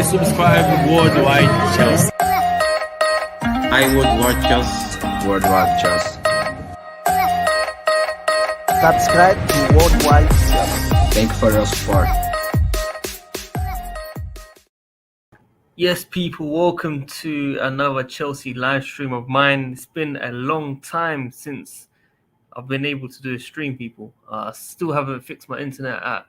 subscribe WorldWideChels. I WorldWideChels. WorldWideChels. Subscribe to WorldWideChels. Thank you for your support. Yes, people, welcome to another Chelsea live stream of mine. It's been a long time since I've been able to do a stream, people. I still haven't fixed my internet at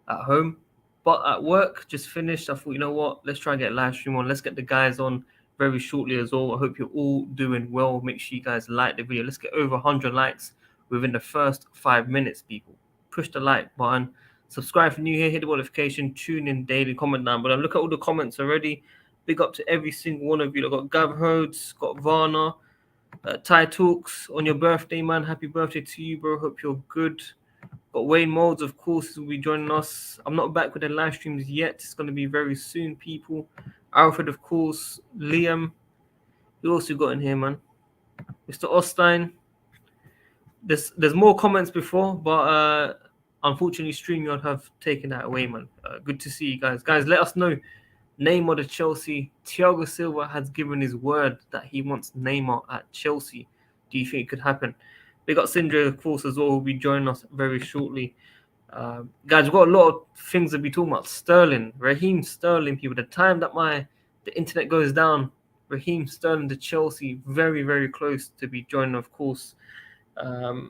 home, but at work, just finished. I thought, you know what, let's try and get a live stream on. Let's get the guys on very shortly as well. I hope you're all doing well. Make sure you guys like the video. Let's get over 100 likes within the first 5 minutes, people. Push the like button. Subscribe if you're new here. Hit the notification. Tune in daily. Comment down below. Look at all the comments already. Big up to every single one of you. I've got Gav Rhodes, got Varna, Ty Talks on your birthday, man. Happy birthday to you, bro. Hope you're good. Got Wayne Molds, of course, will be joining us. I'm not back with the live streams yet. It's going to be very soon, people. Alfred, of course. Liam. We also got in here, man. Mr. Ostein. There's more comments before, but unfortunately, StreamYard have taken that away, man. Good to see you guys. Guys, let us know. Neymar to Chelsea. Thiago Silva has given his word that he wants Neymar at Chelsea. Do you think it could happen? We got Sindre, of course, as well, who will be joining us very shortly. Guys, we've got a lot of things to be talking about. Sterling, Raheem Sterling, people. The time that the internet goes down, Raheem Sterling to Chelsea, very, very close to be joining, of course. So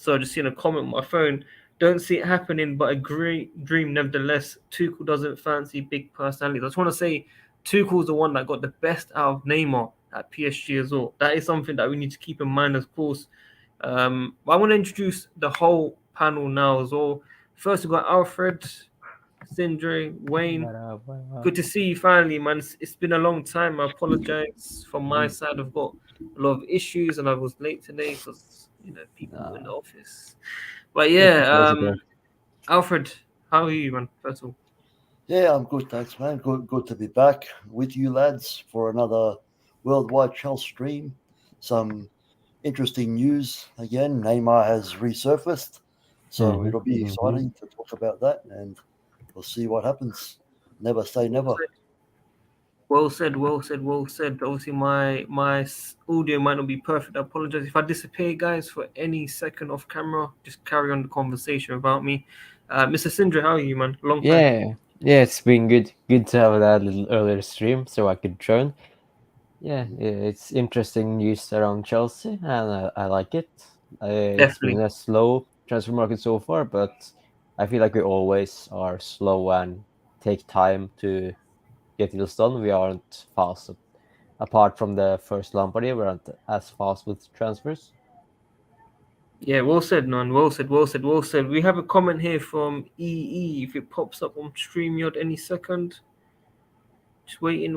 I just seen a comment on my phone. Don't see it happening, but a great dream nevertheless. Tuchel doesn't fancy big personalities. I just want to say Tuchel's the one that got the best out of Neymar at PSG as well. That is something that we need to keep in mind, of course. But I want to introduce the whole panel now as well. First, we've got Alfred, Sindre, Wayne. Good to see you finally, man. It's been a long time. I apologize from my side. I've got a lot of issues and I was late today because, people in the office. But yeah, Alfred, how are you, man? First of all. Yeah, I'm good, thanks, man. Good to be back with you lads for another WorldWideChels stream. Some interesting news again. Neymar has resurfaced, so it'll be exciting to talk about that, and we'll see what happens. Never say never. Well said. Obviously, my audio might not be perfect. I apologize if I disappear, guys, for any second off camera. Just carry on the conversation about me. Mr. Sindre, how are you, man? Long time. Yeah, it's been good. Good to have that little earlier stream so I could join. Yeah, it's interesting news around Chelsea, and I like it. It's been a slow transfer market so far, but I feel like we always are slow and take time to get deals done. We aren't fast. Apart from the first Lampard year, we aren't as fast with transfers. Yeah, well said, man. Well said. We have a comment here from EE. If it pops up on StreamYard any second. Just waiting.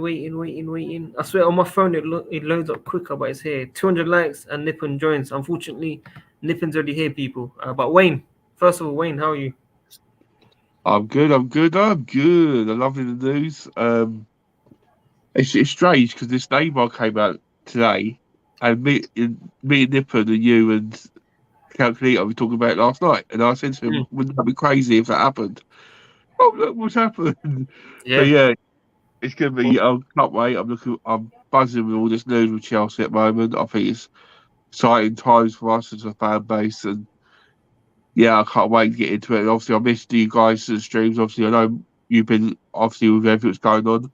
I swear on my phone it loads up quicker, but it's here. 200 likes and Nippon joins. Unfortunately, Nippon's already here, people. But Wayne, first of all, Wayne, how are you? I'm good. I love the news. It's strange because this Neymar came out today, and me and Nippon and you and Calculator were talking about it last night, and I said to him, "Wouldn't that be crazy if that happened?" Oh, look what's happened! Yeah. So yeah, it's gonna be. I can't wait. I'm buzzing with all this news with Chelsea at the moment. I think it's exciting times for us as a fan base, and yeah, I can't wait to get into it. And obviously, I missed you guys to the streams. Obviously, I know you've been obviously with everything that's going on.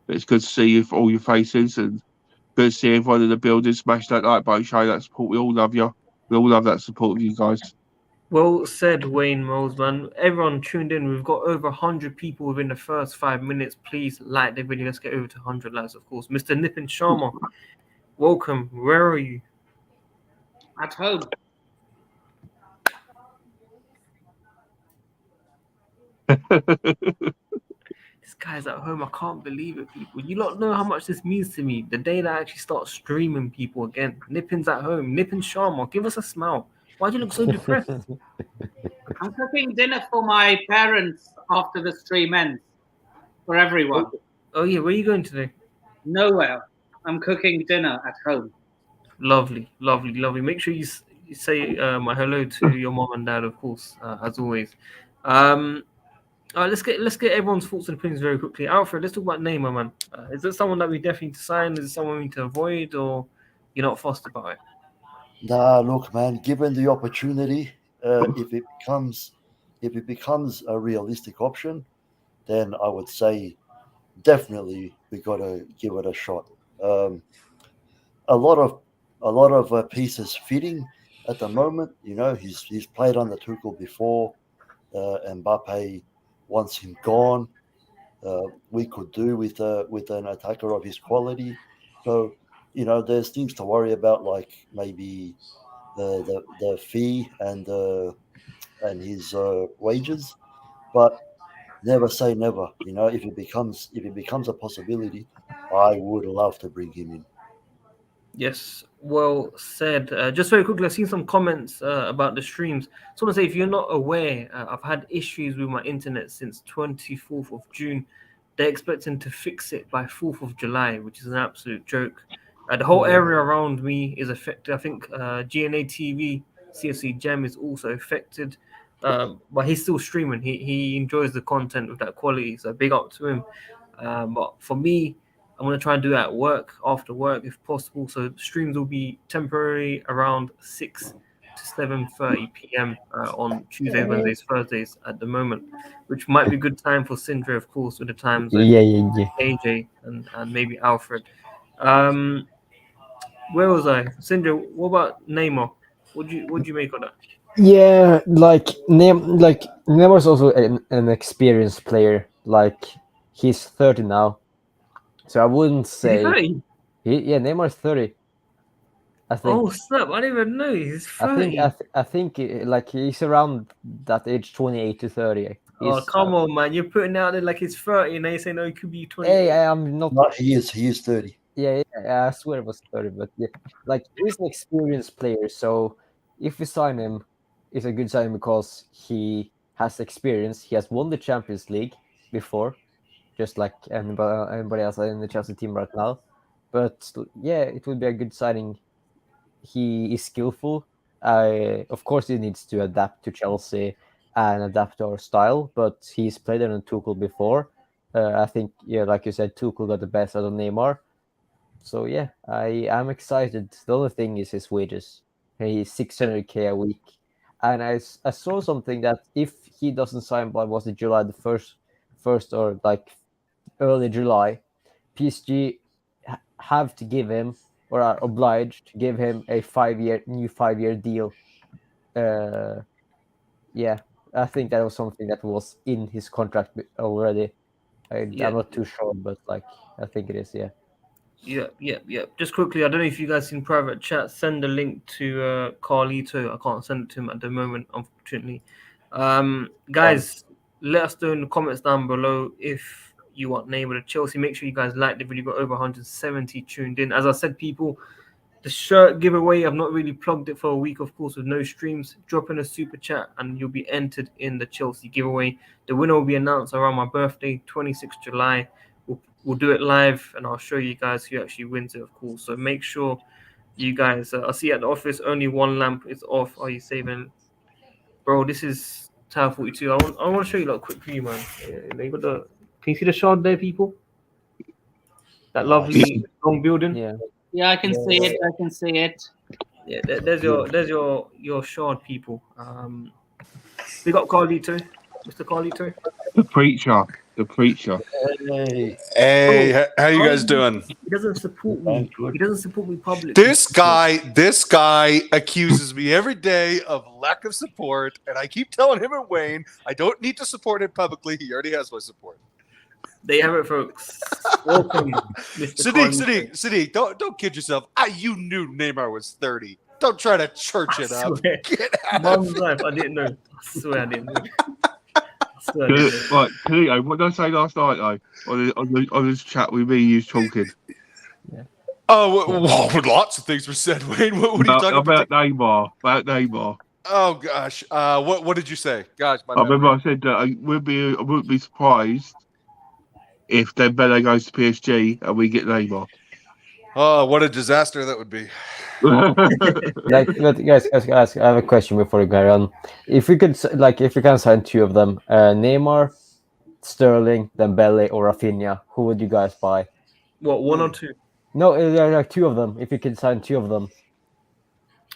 But it's good to see you, all your faces, and good to see everyone in the building. Smash that like button, show that support. We all love you. We all love that support of you guys. Well said, Wayne Moles, man. Everyone tuned in. We've got over 100 people within the first 5 minutes. Please like the video. Let's get over to 100 likes, of course. Mr. Nippon Sharma, welcome. Where are you? At home. This guy's at home. I can't believe it, people. You don't know how much this means to me. The day that I actually start streaming people again. Nippin's at home. Nippon Sharma, give us a smile. Why do you look so depressed? I'm cooking dinner for my parents after the stream ends. For everyone. Oh yeah, where are you going today? Nowhere. I'm cooking dinner at home. Lovely. Make sure you say my hello to your mom and dad, of course, as always. let's get everyone's thoughts and opinions very quickly. Alfred, let's talk about Neymar, man. Is it someone that we definitely need to sign? Is it someone we need to avoid, or you're not fussed about it? Nah, look, man. Given the opportunity, if it becomes a realistic option, then I would say definitely we got to give it a shot. A lot of pieces fitting at the moment. You know, he's played under Tuchel before. Mbappe wants him gone. We could do with an attacker of his quality. So, you know, there's things to worry about, like maybe the fee and his wages, but never say never. You know, if it becomes a possibility, I would love to bring him in. Yes, well said. Just very quickly, I've seen some comments about the streams. So I want to say, if you're not aware, I've had issues with my internet since 24th of June. They're expecting to fix it by 4th of July, which is an absolute joke. The whole area around me is affected. I think GNA TV, CFC Gem is also affected. But he's still streaming. He enjoys the content with that quality, so big up to him. But for me, I'm going to try and do that at work, after work, if possible. So streams will be temporary around 6 to 7:30 p.m. On Tuesdays, Wednesdays, Thursdays at the moment, which might be a good time for Sindre, of course, with the time zone. Yeah. AJ and maybe Alfred. Where was I? Sindre, what about Neymar? What do you make of that? Yeah, like Neymar's also an experienced player. Like he's 30 now, so I wouldn't say. Neymar's 30. I think. Oh snap! I didn't even know he's 30. I think like he's around that age, 28 to 30. Oh come on, man! You're putting out there like he's 30, and they say no, he could be 20. Hey, I'm not. No, he is 30. Yeah, I swear it was 30, but yeah, like he's an experienced player. So if we sign him, it's a good sign because he has experience. He has won the Champions League before, just like anybody else in the Chelsea team right now. But yeah, it would be a good signing. He is skillful. Of course, he needs to adapt to Chelsea and adapt to our style, but he's played under Tuchel before. I think, yeah, like you said, Tuchel got the best out of Neymar. So yeah, I am excited. The only thing is his wages. He's 600k a week, and I saw something that if he doesn't sign by was it July the first or like early July, PSG have to give him or are obliged to give him a 5-year deal. Yeah, I think that was something that was in his contract already. I'm not too sure, but like I think it is. Yeah. Yeah. Just quickly, I don't know if you guys in private chat, send the link to Carlito. I can't send it to him at the moment, unfortunately. Guys, let us know in the comments down below if you want Neymar to Chelsea. Make sure you guys like the video. Got over 170 tuned in. As I said, people, the shirt giveaway, I've not really plugged it for a week, of course, with no streams. Drop in a super chat and you'll be entered in the Chelsea giveaway. The winner will be announced around my birthday, 26th July. We'll do it live and I'll show you guys who actually wins it, of course. So make sure you guys, I see at the office, only one lamp is off. Are you saving? Bro, this is Tower 42. I want to show you a quick view, man. They got the, can you see the shard there, people? That lovely long building? Yeah, I can see it. I can see it. Yeah, there's your shard, people. We got Carlito, Mr. Carlito. The preacher. Hey, how you guys doing? He doesn't support me. He doesn't support me publicly. This guy accuses me every day of lack of support, and I keep telling him and Wayne I don't need to support him publicly. He already has my support. There you have it, folks. Welcome, Mr. Sadiq, don't kid yourself. You knew Neymar was 30. Don't try to church it up. Get out Mom's life, I didn't know. I swear I didn't know. Right, Cleo, what did I say last night though? On this chat with me, you was talking. Yeah. Oh, well, lots of things were said, Wayne. What are you talking about? About Neymar. Oh gosh, what did you say? Gosh, I remember I said that I wouldn't be surprised if Dembele goes to PSG and we get Neymar. Oh, what a disaster that would be. Guys, I have a question before you carry on. If we can sign two of them, Neymar Sterling, Dembele, or Raphinha. Who would you guys buy? What, one or two? No, like two of them. If you could sign two of them.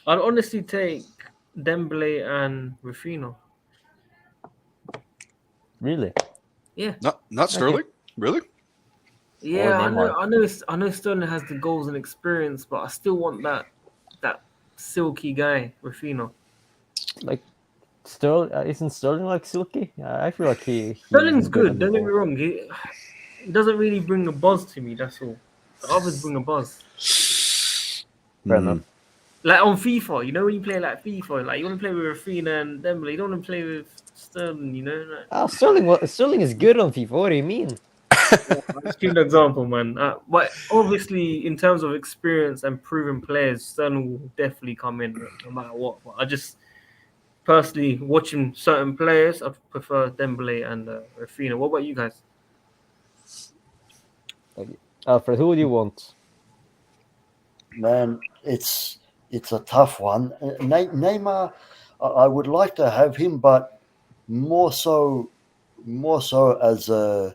I'd honestly take Dembele and Raphinha. Really? Yeah. Not Sterling? Really? Yeah, I know. Neymar. I know. Sterling has the goals and experience, but I still want that silky guy, Raphinha. Like Sterling, isn't Sterling like silky? I feel like he's Sterling's good good. on the Don't get me ball. wrong. He doesn't really bring a buzz to me. That's all. The others bring a buzz. Fair enough. Like on FIFA, you know, when you play like FIFA, like you want to play with Raphinha and Dembele, you don't want to play with Sterling. You know. Like, Oh, Sterling is good on FIFA. What do you mean? I'll just give an example, man. But obviously, in terms of experience and proven players, Sterling will definitely come in no matter what. But I just personally watching certain players, I prefer Dembele and Raphinha. What about you guys? Alfred, who would you want? Man, it's a tough one. Neymar, I would like to have him, but more so as a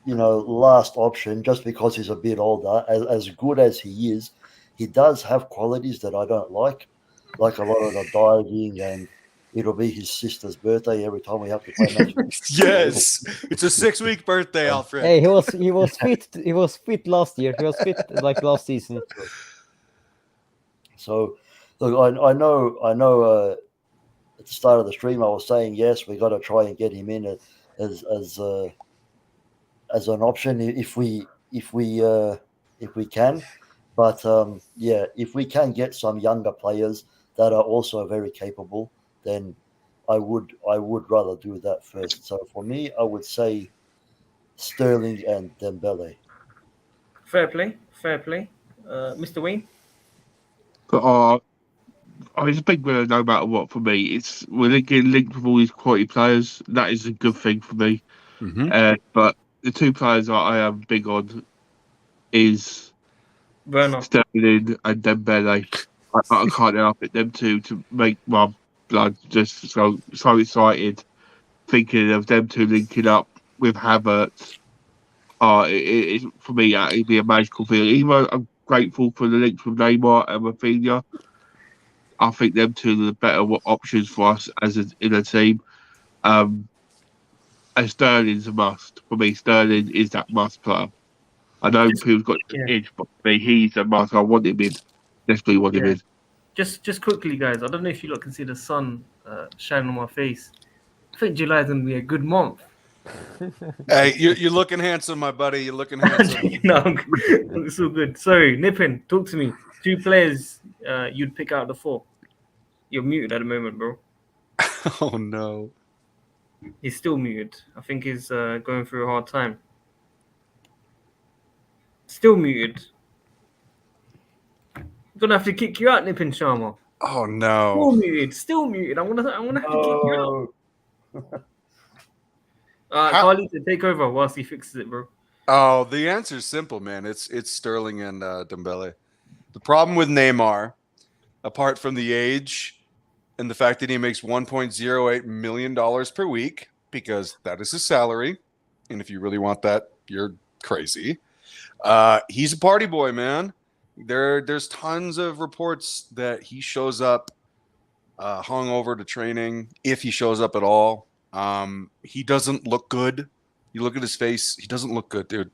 last option, just because he's a bit older. As good as he is, he does have qualities that I don't like a lot of the diving, and it'll be his sister's birthday every time we have to play matches. Yes, it's a 6-week birthday, Alfred. Hey, he was fit. He was fit last year. He was fit like last season. So, look, I know. At the start of the stream, I was saying yes, we got to try and get him in as an option if we can. But if we can get some younger players that are also very capable, then I would rather do that first. So for me, I would say Sterling and Dembele. Fair play. Mr. Wayne? But it's a big winner no matter what for me. We're getting linked with all these quality players. That is a good thing for me. Mm-hmm. But the two players that I am big on is Werner. Sterling and Dembele. I can't help it. Them two to make my blood just so excited thinking of them two linking up with Havertz. For me, it'd be a magical feeling. Even though I'm grateful for the links with Neymar and Raphinha, I think them two are the better options for us in a team. And Sterling's a must. For me, Sterling is that must player. I know people's got edge, but for me, he's a must. I want him in. Definitely want him in. Just quickly, guys. I don't know if you lot can see the sun shining on my face. I think July is going to be a good month. Hey, you're looking handsome, my buddy. You're looking handsome. No, it's all good. Sorry, Nippin, talk to me. 2 players you'd pick out of the 4. You're muted at the moment, bro. Oh no. He's still muted. I think he's going through a hard time. Still muted. I'm gonna have to kick you out, Nippin Sharma. Oh no. Still muted. I'm gonna have to kick you out. Carly, to take over whilst he fixes it, bro. Oh, the answer is simple, man. It's Sterling and Dembele. The problem with Neymar, apart from the age and the fact that he makes $1.08 million per week, because that is his salary, and if you really want that, you're crazy. He's a party boy, man. There's tons of reports that he shows up hungover to training, if he shows up at all. He doesn't look good. You look at his face, he doesn't look good, dude.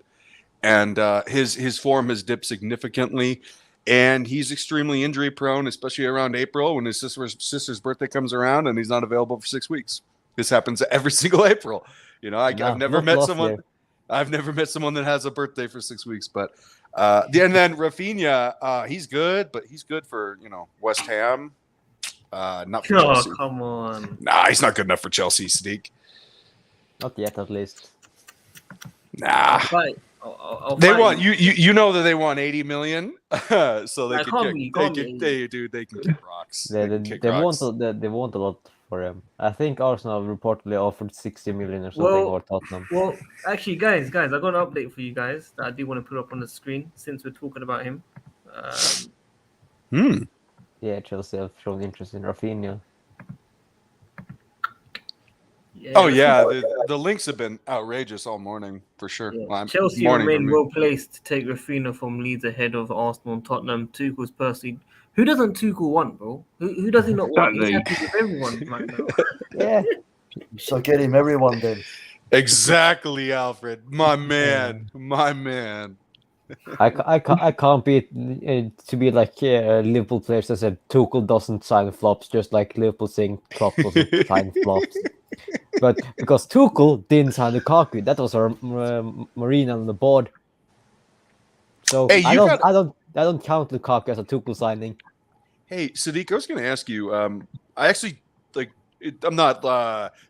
And his form has dipped significantly, and he's extremely injury prone, especially around April when his sister's birthday comes around and he's not available for 6 weeks. This happens every single April. You know, I've never met someone. I've never met someone that has a birthday for 6 weeks. But and then Raphinha, he's good, but he's good for West Ham. Not for Chelsea. Come on. Nah, he's not good enough for Chelsea, Sadiq. Not yet, at least. Nah. I'll they want you know that they want 80 million, so they can kick rocks. They want a lot for him. I think Arsenal reportedly offered 60 million or something, or Tottenham. Well, actually, guys, I got an update for you guys that I do want to put up on the screen since we're talking about him. Yeah, Chelsea have shown interest in Raphinha. Yeah, Oh yeah, the links have been outrageous all morning for sure. yeah. Well, Chelsea morning for remain me. well placed to take Raphinha from Leeds ahead of Arsenal and Tottenham. Tuchel's personally. Who doesn't Tuchel want, bro? Who does he not want? He's Exactly. happy with everyone right now. Yeah. So get him everyone then. Exactly, Alfred. My man. My man. I can't be to be like Liverpool players that said Tuchel doesn't sign flops, just like Liverpool saying Klopp doesn't sign flops. But because Tuchel didn't sign Lukaku, that was our marine on the board. So Hey, I don't count Lukaku as a Tuchel signing. Hey, Sadiq, I was going to ask you. I actually I'm not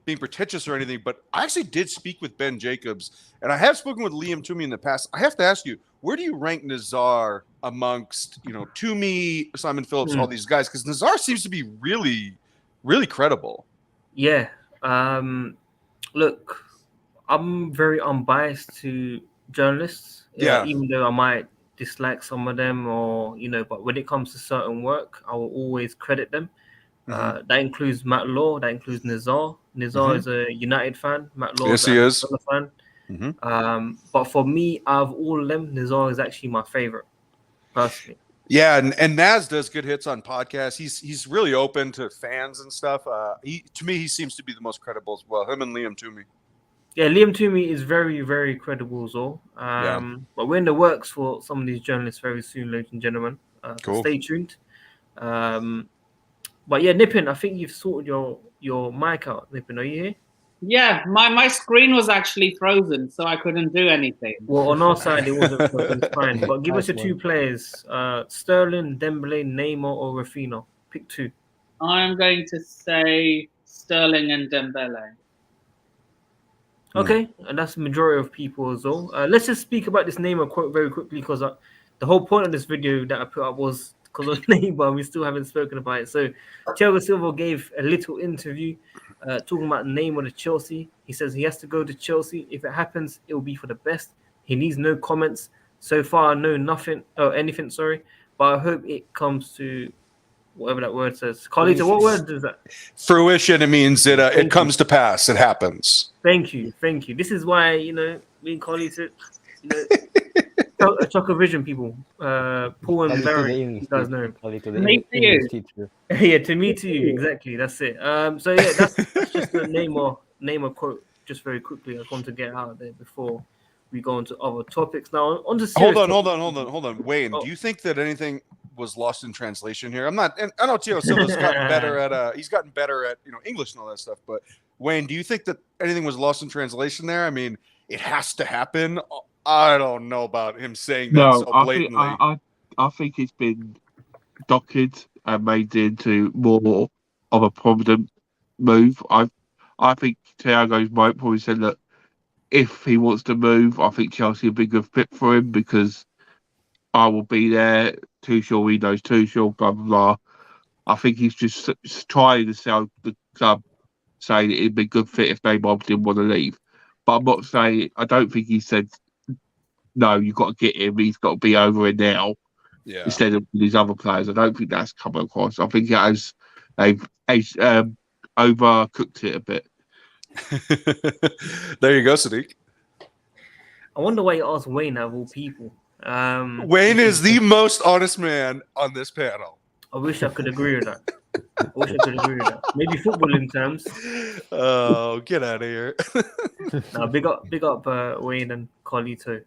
being pretentious or anything, but I actually did speak with Ben Jacobs, and I have spoken with Liam Toomey in the past. I have to ask you, where do you rank Nazar amongst Toomey, Simon Phillips, all these guys? Because Nazar seems to be really, really credible. Yeah. Look, I'm very unbiased to journalists. Yeah. Even though I might dislike some of them, or but when it comes to certain work, I will always credit them. That includes Matt Law. That includes Nizar. Nizar is a United fan. Matt Law Yes, is he an is. Arsenal fan. But for me, out of all of them, Nizar is actually my favorite, personally. Yeah, and Naz does good hits on podcasts. He's really open to fans and stuff. To me, he seems to be the most credible as well. Him and Liam Toomey. Yeah, Liam Toomey is very, very credible as well. But we're in the works for some of these journalists very soon, ladies and gentlemen. Cool. Stay tuned. But yeah, Nippin, I think you've sorted your mic out. Nippin, are you here? Yeah, my screen was actually frozen, so I couldn't do anything. Well, on our side, it wasn't frozen. It's fine. But give us your two players: Sterling, Dembele, Neymar, or Raphinha. Pick two. I'm going to say Sterling and Dembele. Okay, and that's the majority of people as well. Let's just speak about this Neymar quote very quickly, because the whole point of this video that I put up was because of Neymar. We still haven't spoken about it. So Thiago Silva gave a little interview talking about Neymar to Chelsea. He says he has to go to Chelsea. If it happens, it will be for the best. He needs no comments. So far, I know anything, sorry. But I hope it comes to whatever that word says. Carlito, what word is that? Fruition. It means it comes to pass. It happens. Thank you. This is why me and Carlito, Choco Vision people, Paul and Barry, you guys know him. Yeah, to me too. Exactly. That's it. So yeah, that's just the Neymar quote. Just very quickly, I just want to get out there before we go into other topics. Now, on to hold on. Wayne, do you think that anything was lost in translation here? I know Thiago Silva's gotten better at he's gotten better at English and all that stuff, but Wayne, do you think that anything was lost in translation there? I mean, it has to happen. I don't know about him saying that so blatantly. I think it's been docked and made into more of a prominent move. I think Thiago's might probably said that if he wants to move, I think Chelsea would be a good fit for him because I will be there. Tuchel, he knows Tuchel, blah, blah, blah. I think he's just trying to sell the club, saying it'd be a good fit if Neymar didn't want to leave. But I'm not saying, I don't think he said, no, you've got to get him, he's got to be over it now. Yeah. Instead of these other players. I don't think that's come across. I think they've overcooked it a bit. There you go, Sadiq. I wonder why you asked Wayne out of all people. Wayne is the most honest man on this panel. I wish I could agree with that. Maybe footballing terms. Oh, get out of here. No, big up Wayne and Carlito.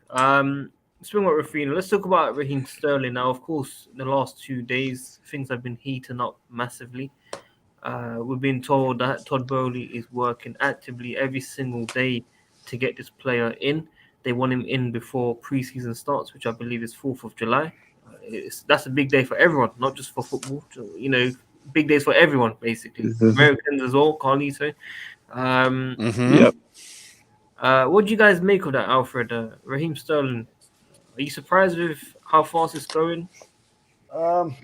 Speaking about Raphinha, let's talk about Raheem Sterling. Now, of course, in the last 2 days, things have been heating up massively. We've been told that Todd Bowley is working actively every single day to get this player in. They want him in before preseason starts, which I believe is 4th of July. That's a big day for everyone, not just for football. Big days for everyone, basically. Americans as well, Carlito. Yep. What do you guys make of that, Alfred? Raheem Sterling, are you surprised with how fast it's going? Man,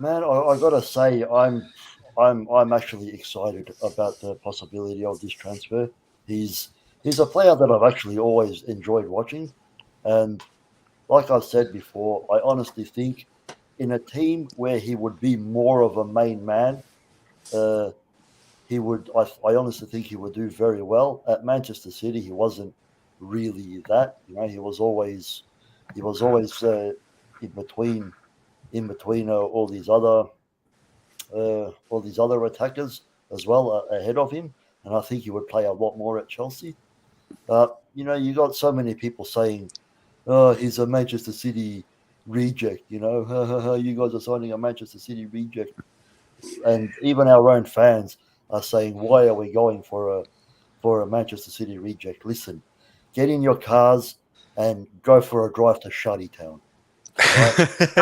I gotta say, I'm actually excited about the possibility of this transfer. He's a player that I've actually always enjoyed watching, and like I said before, I honestly think in a team where he would be more of a main man, he would. I honestly think he would do very well at Manchester City. He wasn't really that. He was always in between all these other attackers as well ahead of him, and I think he would play a lot more at Chelsea. But you got so many people saying, "Oh, he's a Manchester City reject." You guys are signing a Manchester City reject, and even our own fans are saying, "Why are we going for a Manchester City reject?" Listen, get in your cars and go for a drive to Shuddy Town. Right?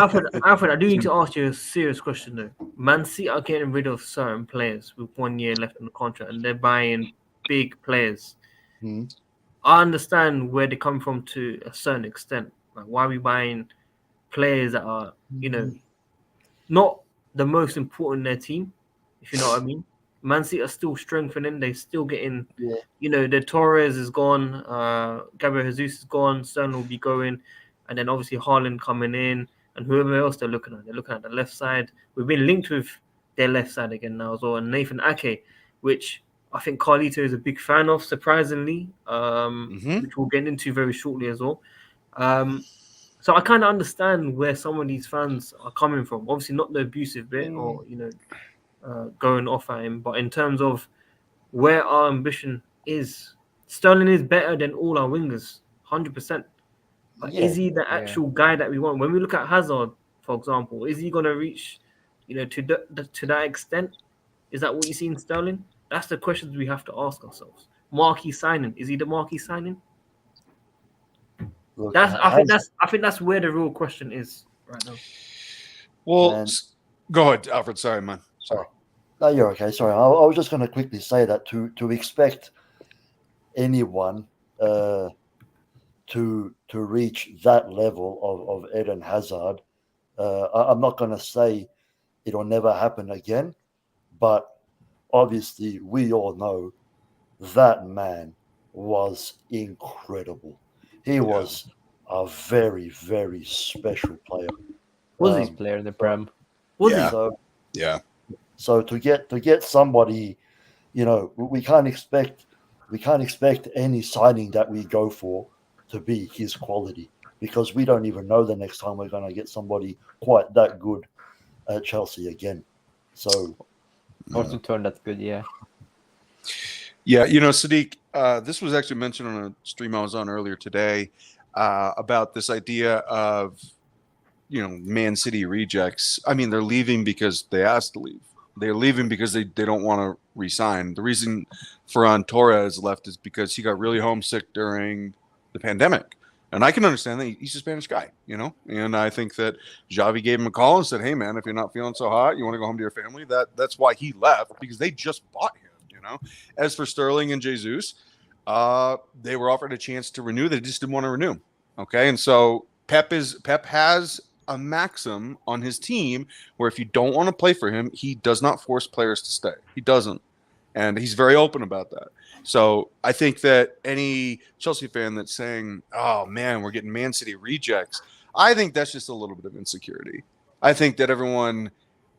Alfred, I do need to ask you a serious question though. Man City are getting rid of certain players with 1 year left in the contract, and they're buying big players. I understand where they come from to a certain extent. Like, why are we buying players that are, not the most important in their team, if you know what I mean? Man City are still strengthening. They're still getting, the Torres is gone. Gabriel Jesus is gone. Sterling will be going. And then obviously Haaland coming in. And whoever else they're looking at. They're looking at the left side. We've been linked with their left side again now as well. And Nathan Ake, which I think Carlito is a big fan of, surprisingly, which we'll get into very shortly as well. So I kind of understand where some of these fans are coming from. Obviously, not the abusive bit or going off at him, but in terms of where our ambition is, Sterling is better than all our wingers, 100%. But is he the actual guy that we want? When we look at Hazard, for example, is he going to reach, to that extent? Is that what you see in Sterling? That's the questions we have to ask ourselves. Marquee signing, is he the marquee signing? Look, I think that's where the real question is right now. Well, go ahead, Alfred. Sorry, man. Sorry. No, you're okay. Sorry, I was just going to quickly say that to expect anyone to reach that level of Eden Hazard, I'm not going to say it'll never happen again, but obviously we all know that man was incredible. He was a very, very special player. Was he? Player in the Prem. Was he? So, yeah. So to get somebody, we can't expect any signing that we go for to be his quality, because we don't even know the next time we're going to get somebody quite that good at Chelsea again. So, or to turn that good, yeah. Yeah, Sadiq, this was actually mentioned on a stream I was on earlier today about this idea of, Man City rejects. I mean, they're leaving because they asked to leave. They're leaving because they don't want to resign. The reason Ferran Torres left is because he got really homesick during the pandemic. And I can understand that. He's a Spanish guy, and I think that Xavi gave him a call and said, "Hey, man, if you're not feeling so hot, you want to go home to your family." That's why he left, because they just bought him. As for Sterling and Jesus, they were offered a chance to renew. They just didn't want to renew. Okay, and so Pep has a maxim on his team where if you don't want to play for him, he does not force players to stay. He doesn't, and he's very open about that. So I think that any Chelsea fan that's saying, "Oh man, we're getting Man City rejects," I think that's just a little bit of insecurity. I think that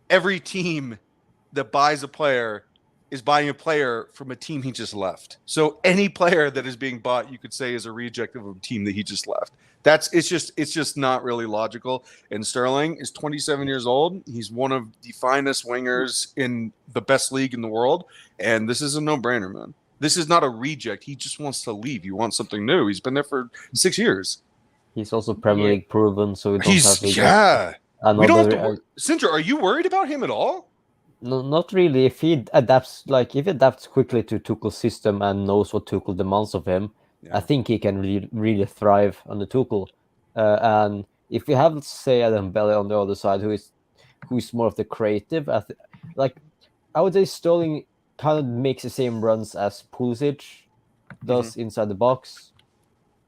every team that buys a player is buying a player from a team he just left. So any player that is being bought, you could say, is a reject of a team that he just left. It's just not really logical. And Sterling is 27 years old. He's one of the finest wingers in the best league in the world. And this is a no-brainer, man. This is not a reject. He just wants to leave. He wants something new. He's been there for 6 years. He's also Premier League proven, so we don't have to we don't have to Sindra, are you worried about him at all? No, not really. If he adapts quickly to Tuchel's system and knows what Tuchel demands of him, I think he can really thrive under Tuchel. And if we have, say, Adam Belly on the other side, who is more of the creative, I would say Sterling kind of makes the same runs as Pulisic does inside the box.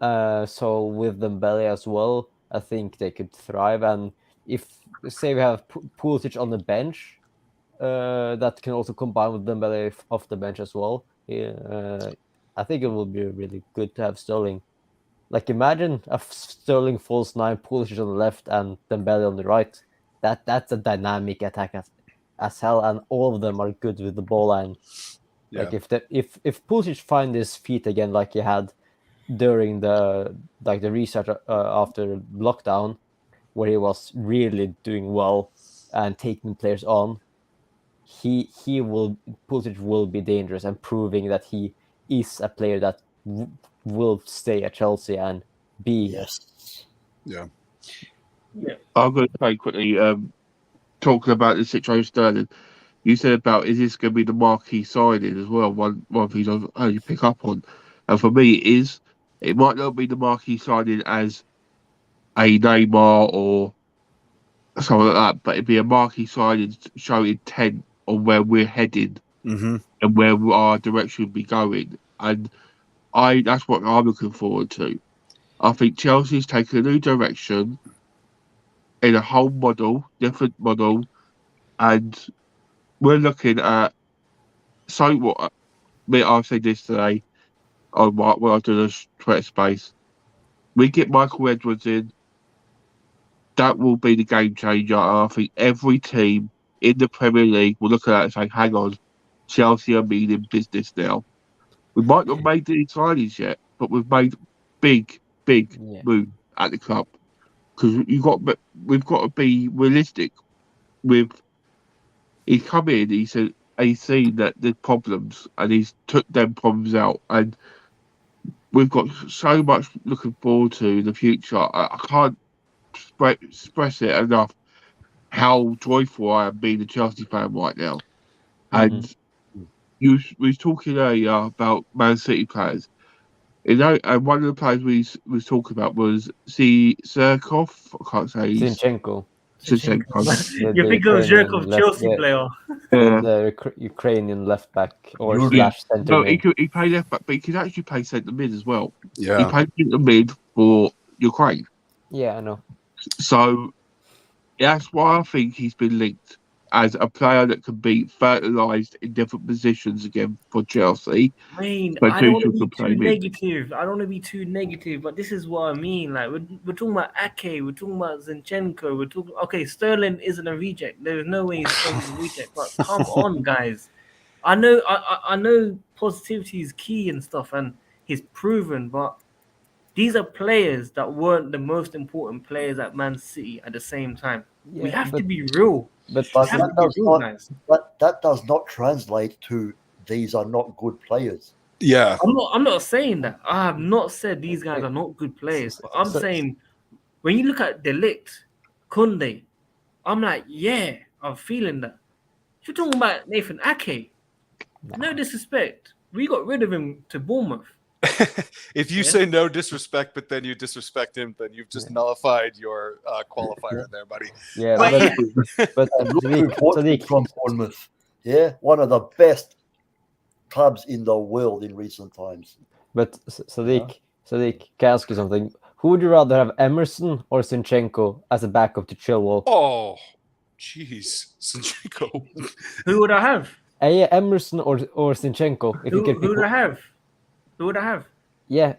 So with Dembele as well, I think they could thrive. And if, say, we have Pulisic on the bench, that can also combine with Dembele off the bench as well. I think it will be really good to have Sterling. Like, imagine a Sterling false nine, Pulisic on the left, and Dembele on the right. That's a dynamic attack. as hell, and all of them are good with the ball. And Yeah. like if Pulisic find his feet again, like he had during the restart after lockdown, where he was really doing well and taking players on, Pulisic will be dangerous and proving that he is a player that will stay at Chelsea and be. Yes. Yeah. I'm going to say quickly, talking about the situation Sterling, you said about is this going to be the marquee signing as well? One thing I only pick up on, and for me it is. It might not be the marquee signing as a Neymar or something like that, but it'd be a marquee signing showing intent on where we're heading Mm-hmm. and where our direction will be going. And that's what I'm looking forward to. I think Chelsea's taken a new direction in a whole model, different model, and we're looking at so what. I'll say this today on when I do the Twitter space. We get Michael Edwards in, that will be the game changer. And I think every team in the Premier League will look at that and say, "Hang on, Chelsea are meaning business now." We might not made any signings yet, but we've made big move at the club because we've got to be realistic. He's come in, he's seen that there's problems, and he's took them problems out, and we've got so much looking forward to in the future. I can't express it enough how joyful I am being a Chelsea fan right now. And we was talking earlier about Man City players. And one of the players we was talking about was Zirkov. I can't say Zinchenko. You think it was Zirkov, Chelsea player? The Ukrainian left back or slash centre mid. He played left back, but he could actually play centre mid as well. Yeah. He played centre mid for Ukraine. Yeah, I know. So that's why I think he's been linked as a player that can be fertilised in different positions again for Chelsea. I mean, I don't want to be too negative. I don't want to be too negative, but this is what I mean. Like we're talking about Ake, we're talking about Zinchenko, we're talking. Okay, Sterling isn't a reject. There is no way he's a reject. But come on, guys. I know positivity is key and stuff, and he's proven. But these are players that weren't the most important players at Man City at the same time. Yeah, we have to be real. But that does not translate to these are not good players. Yeah. I'm not saying that. I have not said these guys are not good players. But I'm saying when you look at Ligt, Kunde, I'm like, yeah, I'm feeling that. If you're talking about Nathan Ake, no disrespect. We got rid of him to Bournemouth. If you say no disrespect, but then you disrespect him, then you've just nullified your qualifier there, buddy. Yeah, but Sadiq from Bournemouth, one of the best clubs in the world in recent times. But Sadiq, can I ask you something? Who would you rather have, Emerson or Zinchenko as a backup to Chilwell? Oh, jeez, Zinchenko. Who would I have? Emerson or Zinchenko? If you could pick who would I have? Who would I have? Yeah.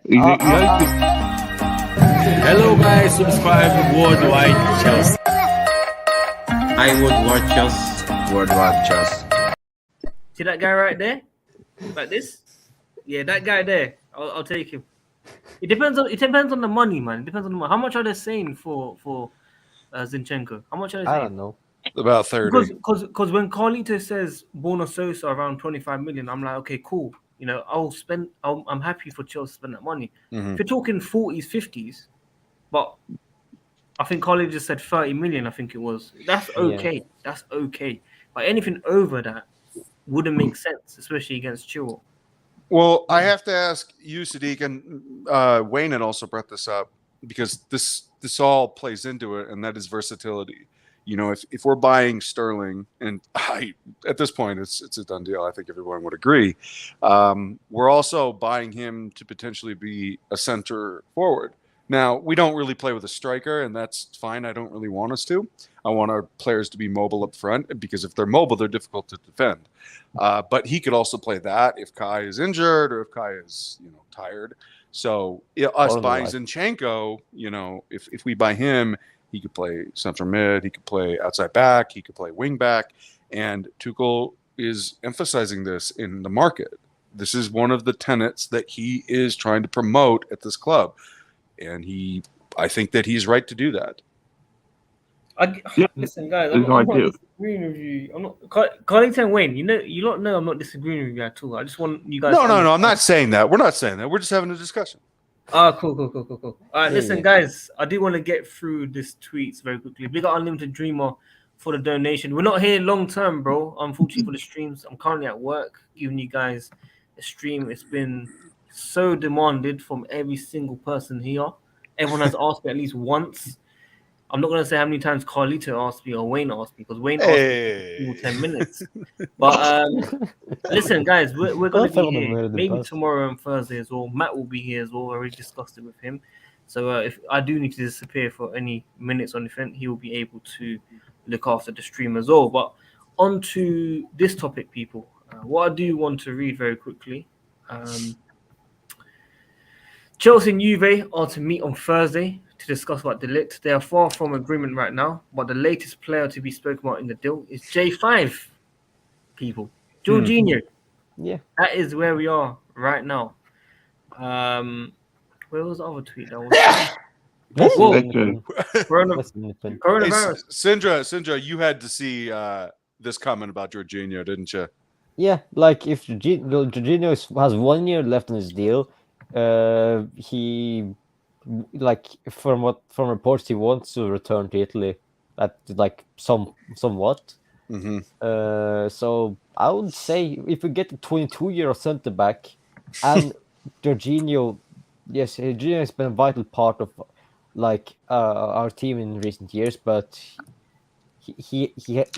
Hello guys, subscribe to WorldWideChels. I would watch WorldWideChels. See that guy right there? Like this? Yeah, that guy there. I'll take him. It depends on the money, man. It depends on the money. How much are they saying for Zinchenko? How much are they saying? I don't know. About 30. Because when Carlito says Bruno Sosa around 25 million, I'm like, okay, cool. You know, I'm happy for Chelsea to spend that money. If you're talking 40s, 50s, but I think Carlito just said 30 million, I think it was. That's okay. Yeah. That's okay. But anything over that wouldn't make sense, especially against Chilwell. Well, I have to ask you, Sadiq, and Wayne had also brought this up because this all plays into it, and that is versatility. You know, if we're buying Sterling, and at this point it's a done deal, I think everyone would agree. We're also buying him to potentially be a center forward. Now, we don't really play with a striker, and that's fine. I don't really want us to. I want our players to be mobile up front because if they're mobile, they're difficult to defend. But he could also play that if Kai is injured or if Kai is, tired. So us buying Zinchenko, if we buy him, he could play center mid, he could play outside back, he could play wing back. And Tuchel is emphasizing this in the market. This is one of the tenets that he is trying to promote at this club. And I think that he's right to do that. Listen, guys, I'm not disagreeing with you. I'm not. Carlington Wayne, you don't know I'm not disagreeing with you at all. I just want you guys. No. I'm not saying that. We're not saying that. We're just having a discussion. Cool. All right, listen, guys. I do want to get through this tweets very quickly. We got Unlimited Dreamer for the donation. We're not here long term, bro. Unfortunately for the streams, I'm currently at work giving you guys a stream. It's been so demanded from every single person here. Everyone has asked me at least once. I'm not going to say how many times Carlito asked me or Wayne asked me, because Wayne asked me 10 minutes. But listen, guys, we're going to be here maybe tomorrow and Thursday as well. Matt will be here as well. I already discussed it with him. So if I do need to disappear for any minutes on the event, he will be able to look after the stream as well. But on to this topic, people. What I do want to read very quickly. Chelsea and Juve are to meet on Thursday to discuss about the Ligt. They are far from agreement right now, but the latest player to be spoken about in the deal is J5, people. Jorginho. Yeah. That is where we are right now. Where was the other tweet? That was Coronavirus. Sindra, you had to see this comment about Jorginho, didn't you? Yeah, like if Jorginho has 1 year left on his deal, he, like from reports, he wants to return to Italy at like somewhat. Mm-hmm. So I would say if we get a 22-year-old centre back and Jorginho, yes, Jorginho has been a vital part of like our team in recent years, but he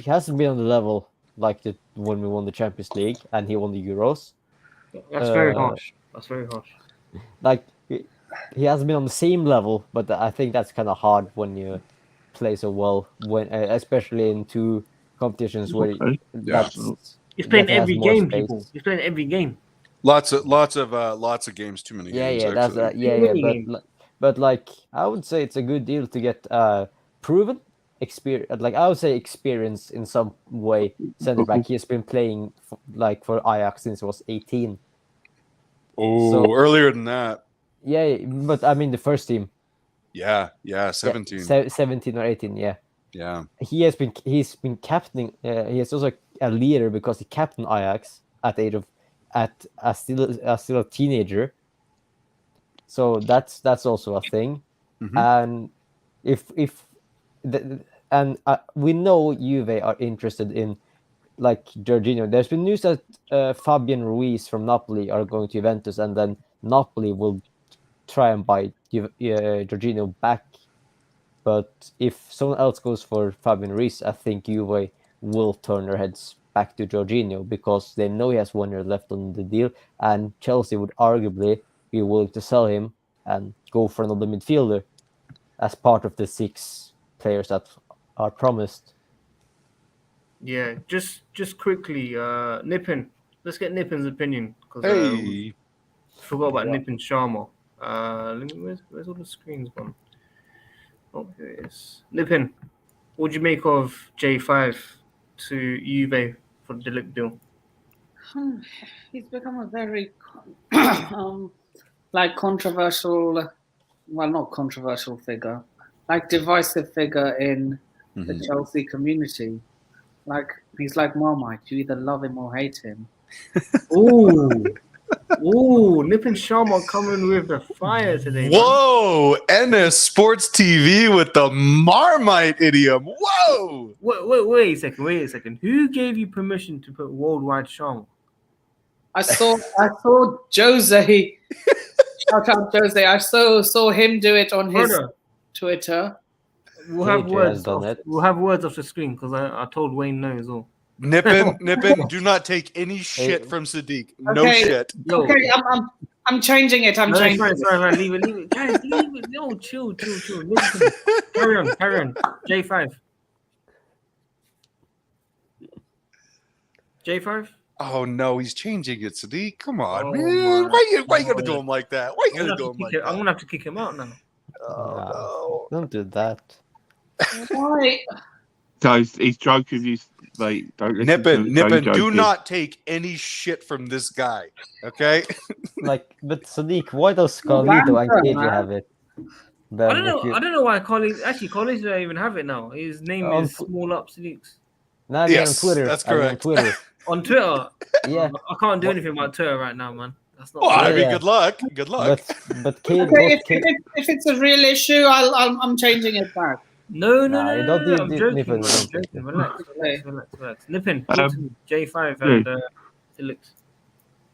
hasn't been on the level like when we won the Champions League and he won the Euros. That's very harsh. That's very harsh. Like he hasn't been on the same level, but I think that's kind of hard when you play so well, when especially in two competitions where he's playing every game, people. He's playing every game. Lots of games, too many games. But like I would say it's a good deal to get proven experience. Like I would say experience in some way. Centre back. He has been playing for Ajax since he was 18. Oh, so, earlier than that. Yeah, but I mean the first team. Yeah, 17. 17 or 18, yeah. Yeah. He's been captaining. He is also a leader because he captained Ajax at the age of still a teenager. So that's also a thing. Mm-hmm. And we know Juve are interested in like Jorginho. There's been news that Fabian Ruiz from Napoli are going to Juventus, and then Napoli will try and buy Jorginho back. But if someone else goes for Fabian Ruiz, I think Juve will turn their heads back to Jorginho because they know he has 1 year left on the deal, and Chelsea would arguably be willing to sell him and go for another midfielder as part of the 6 players that are promised. Yeah, just quickly, Nippon. Let's get Nippin's opinion because forgot about Nippon Sharma. Where's all the screens gone? Oh, here it is. Nippon, what do you make of J5 to Juve for the Ligt deal? He's become a very controversial, well, not controversial figure, like divisive figure in the Chelsea community. Like he's like Marmite. You either love him or hate him. Ooh, Nippon Sharma coming with the fire today. Whoa, NS Sports TV with the Marmite idiom. Whoa. Wait a second. Who gave you permission to put WorldWideChels? I saw Jose. Shout out Jose. I saw him do it on his Twitter. We'll have words off the screen because I told Wayne no as well. Nippon, do not take any shit from Sadiq. No shit. Okay, I'm changing it. Changing it. Sorry, leave it. Guys, leave it. No, chill. Listen. Carry on. J5. J5? Oh no, he's changing it, Sadiq. Come on, man. Why you gonna do him like that? I'm gonna have to kick him out now. Oh no. Don't do that. Why? So he's joking. Mate, don't listen to him. Nippin, do not take any shit from this guy, okay? But Sadiq, why does Carlito and KJ have it? I don't know why Collins don't even have it now. His name is Small Up Sadiqs. No, yes, on Twitter. That's correct. On Twitter. On Twitter? Yeah. I can't do anything about Twitter right now, man. That's not. Well, I mean, good luck. Good luck. But if it's a real issue, I'm changing it back. No. You don't need I'm joking. Relax. Nippin, J5 and Felix.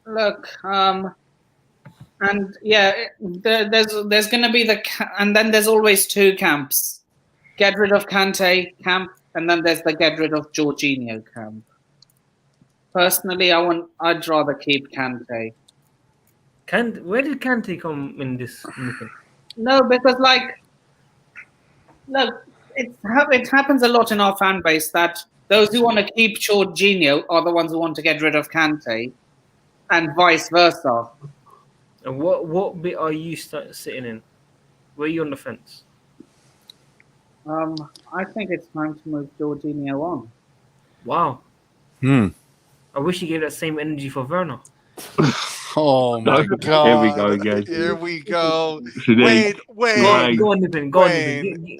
Look, and yeah, there's going to be and then there's always two camps. Get rid of Kante camp, and then there's the get rid of Jorginho camp. Personally, I'd rather keep Kante. Where did Kante come in this? No, because look, it happens a lot in our fan base that those who want to keep Jorginho are the ones who want to get rid of Kante, and vice versa. And what bit are you sitting in? Where are you on the fence? I think it's time to move Jorginho on. Wow. I wish you gave that same energy for Werner. Oh my God! Here we go again. Here we go. Wait. Go on, Nippin. Go on,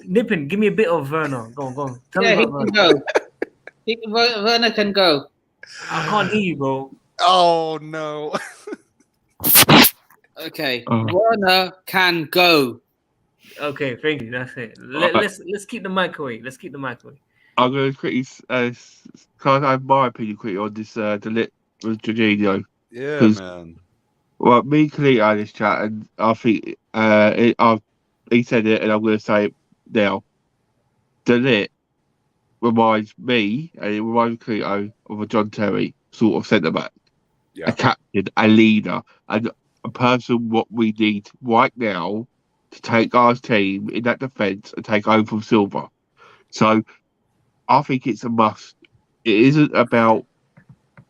Nippin. Give me a bit of Werner. Go on. Tell me about he can go. Werner can go. I can't hear you, bro. Oh no. Okay, Werner can go. Okay, thank you. That's it. Let's keep the mic away. I'm going to quickly, I have my opinion quickly on this the Ligt with Jorginho. Yeah, man. Well, me and Khalid had this chat, and I think he said it, and I'm going to say it now. The Ligt reminds me, and it reminds Khalid of a John Terry sort of centre back, a captain, a leader, and a person what we need right now to take our team in that defence and take over from Silva. So I think it's a must. It isn't about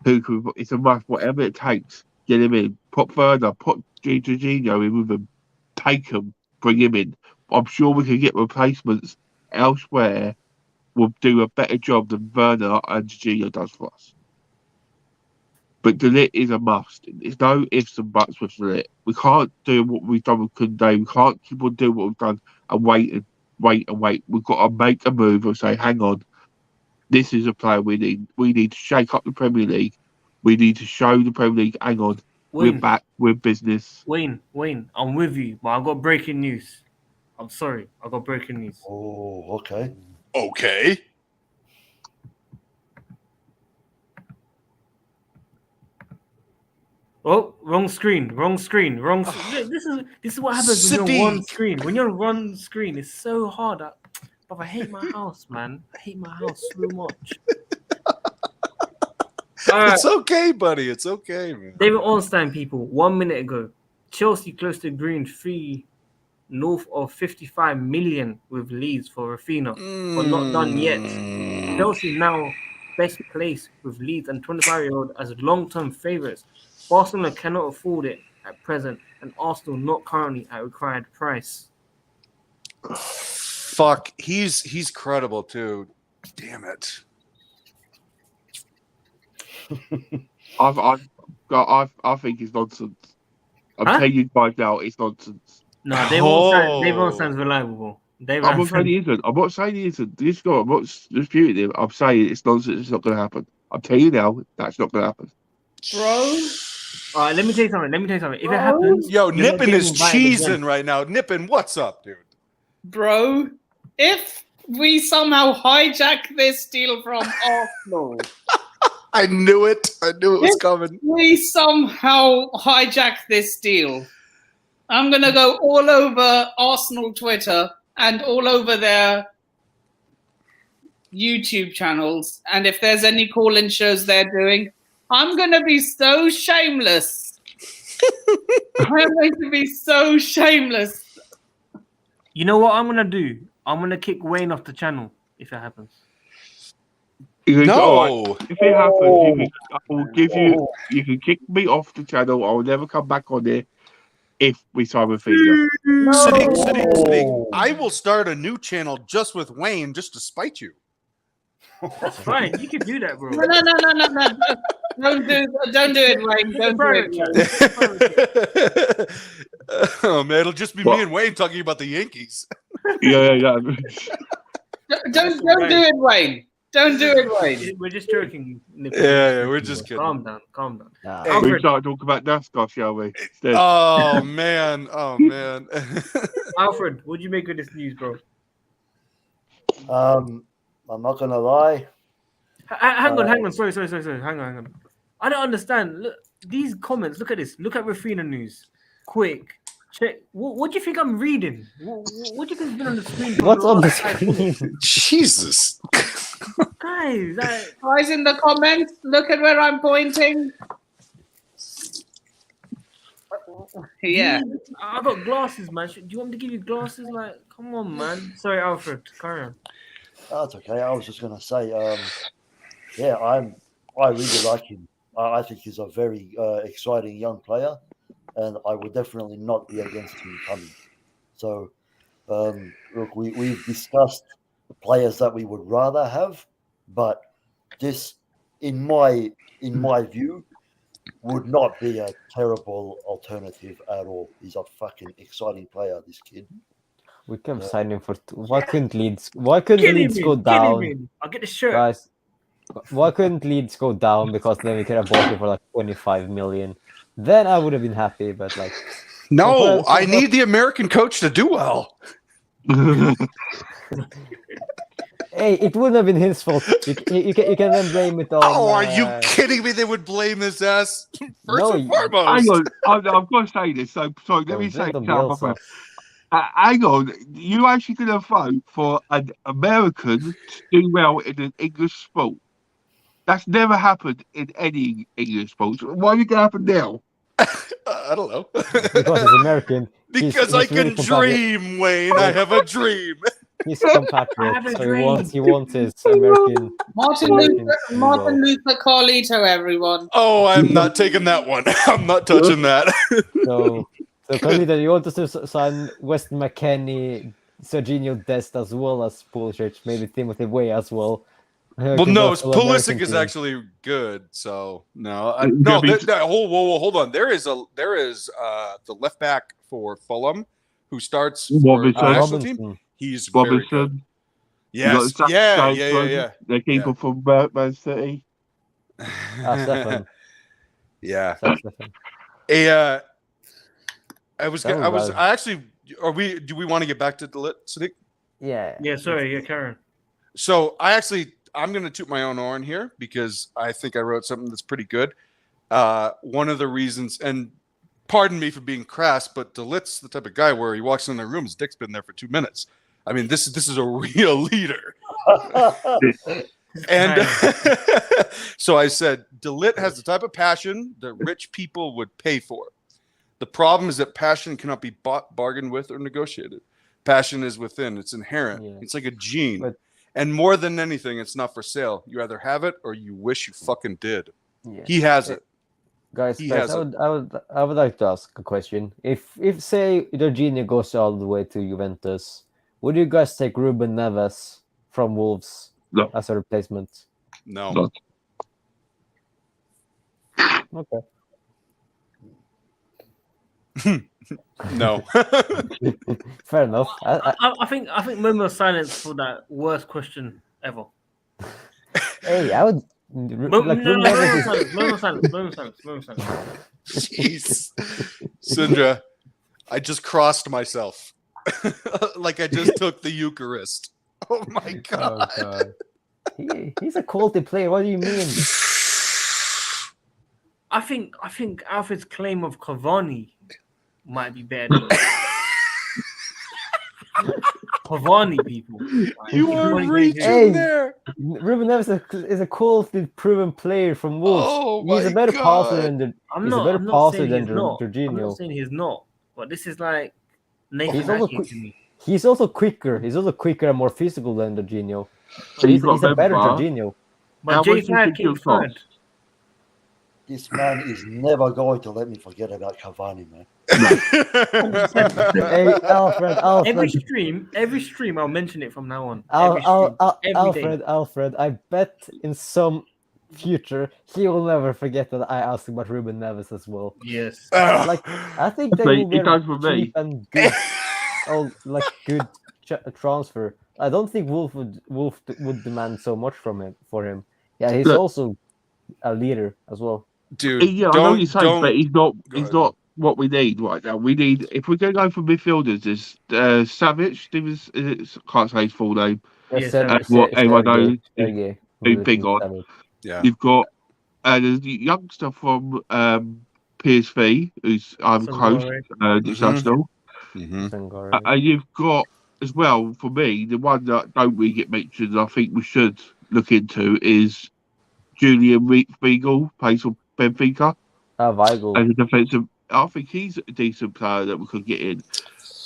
it's a must. Whatever it takes, get him in. Put Werner, put Jorginho in with him. Take him, bring him in. I'm sure we can get replacements elsewhere. Will do a better job than Werner and Jorginho does for us. But the Ligt is a must. There's no ifs and buts with the Ligt. We can't do what we've done with Koundé. We can't keep on doing what we've done and wait. We've got to make a move and say, hang on, this is a player we need. We need to shake up the Premier League. We need to show the Premier League, hang on, we're back, we're business. Wayne, I'm with you, but I've got breaking news. I'm sorry, I've got breaking news. Oh, okay. Okay. Oh, wrong screen. This is what happens when you're on one screen. When you're on one screen, it's so hard. But I hate my house, man. I hate my house so much. It's okay, buddy. It's okay, man. David Ornstein, people, 1 minute ago, Chelsea close to agreeing fee north of 55 million with Leeds for Raphinha, but not done yet. Chelsea now best placed with Leeds and 25-year-old as long-term favourites. Barcelona cannot afford it at present, and Arsenal not currently at required price. Fuck, he's credible too. Damn it. I think it's nonsense. I'm telling you right now, it's nonsense. No, Dave Ornstein's reliable. I'm not saying he isn't. I'm not disputing him. I'm saying it's nonsense. It's not going to happen. I'm telling you now, that's not going to happen. Bro. All right, let me tell you something. If it happens, yo, Nippin is cheesing right now. Nippin, what's up, dude? Bro, if we somehow hijack this deal from Arsenal, I knew it. Was coming. We somehow hijack this deal. I'm gonna go all over Arsenal Twitter and all over their YouTube channels, and if there's any call-in shows they're doing, I'm going to be so shameless. I'm going to be so shameless. You know what I'm going to do? I'm going to kick Wayne off the channel if it happens. No. If it happens, I will give you. You can kick me off the channel. I will never come back on there if we sign with Raphinha. Sadiq, I will start a new channel just with Wayne just to spite you. That's fine. You can do that, bro. No. Don't do it, Wayne. Don't do it. Oh man, it'll just be me and Wayne talking about the Yankees. Yeah. Don't do it, Wayne. Don't do it, Wayne. We're just joking. Yeah, we're just kidding. Calm down. Hey, we start talking about NASCAR, shall we? Instead. Oh man. Alfred, what do you make of this news, bro? I'm not gonna lie. Hang on. Sorry. Hang on. I don't understand. Look, these comments. Look at this. Look at Raphinha news. Quick. Check. What do you think I'm reading? What do you think's been on the screen? What's on the screen? Jesus. Guys, Guys in the comments, look at where I'm pointing. Yeah. I got glasses, man. Do you want me to give you glasses? Like, come on, man. Sorry, Alfred. Carry on. That's okay. I was just gonna say, yeah, I really like him. I think he's a very exciting young player, and I would definitely not be against him coming. So, look, we've discussed players that we would rather have, but this, in my view, would not be a terrible alternative at all. He's a fucking exciting player, this kid. We can sign him for. Why couldn't Leeds go down? I'll get the shirt. Guys, why couldn't Leeds go down? Because then we could have bought him for like 25 million. Then I would have been happy, but like. No, I need the American coach to do well. Hey, it wouldn't have been his fault. You can then blame it on. Oh, are you kidding me? They would blame his ass first and foremost. Hang on, I've got to say this. So, sorry, let me say it. Hang on, you actually going to vote for an American to do well in an English sport? That's never happened in any English sport. Why are you going to happen now? I don't know. Because he's American. Because I can dream, Wayne. I have a dream. He's compatriot, so he wants his American. Martin Luther Carlito, everyone. Oh, I'm not taking that one. I'm not touching that. So Carlito, you want us to sign Weston McKennie, Jorginho Dest as well as Pulisic, maybe Timothy Way as well. Well, no, Pulisic is actually good. So no, hold on. There is the left back for Fulham who starts for the national team. He's very good. Yes, yeah. The keeper from Man City. Yeah. Do we want to get back to the Lit, Sadiq? Yeah. Sorry, Karen. So I'm going to toot my own horn here because I think I wrote something that's pretty good. One of the reasons, and pardon me for being crass, but Delit's the type of guy where he walks in the room, his dick's been there for 2 minutes. I mean, this is a real leader. And so I said, Delit has the type of passion that rich people would pay for. The problem is that passion cannot be bought, bargained with, or negotiated. Passion is within. It's inherent. Yeah. It's like a gene. And more than anything, it's not for sale. You either have it or you wish you fucking did. Yeah. He has it. Guys, I would like to ask a question. If say Jorginho goes all the way to Juventus, would you guys take Ruben Neves from Wolves as a replacement? No. Okay. No. Fair enough. I think Momo's silence for that worst question ever. Hey, I would. Momo silence. Jeez, Sindra, I just crossed myself, like I just took the Eucharist. Oh my god! Oh god. He's a quality player. What do you mean? I think Alfred's claim of Cavani might be better. Cavani, people. You are reaching there. Ruben Neves is a quality proven player from Wolves. Oh he's a better passer than Jorginho. I'm not saying he's not, but this is like Nathan to me. He's also quicker. He's also quicker and more physical than Jorginho. So he's a better Jorginho. But J5 came third. This man is never going to let me forget about Cavani, man. Hey, Alfred. Every stream, I'll mention it from now on. Every day. Alfred. I bet in some future he will never forget that I asked about Ruben Neves as well. Yes. Like I think they will be It does for me. cheap and good. Good transfer. I don't think Wolf would demand so much for him. Yeah, he's also a leader as well. Dude, Yeah, I know what you're saying, but he's not what we need right now. We need, if we're going to go for midfielders, there's Savage. Can't say his full name. What everyone knows is too big on. Yeah. You've got there's the youngster from PSV, who's close international. And you've got as well, for me, the one that don't really get mentioned, I think we should look into is Julian Weigl, plays for Benfica. Weigl. As a defensive, I think he's a decent player that we could get in.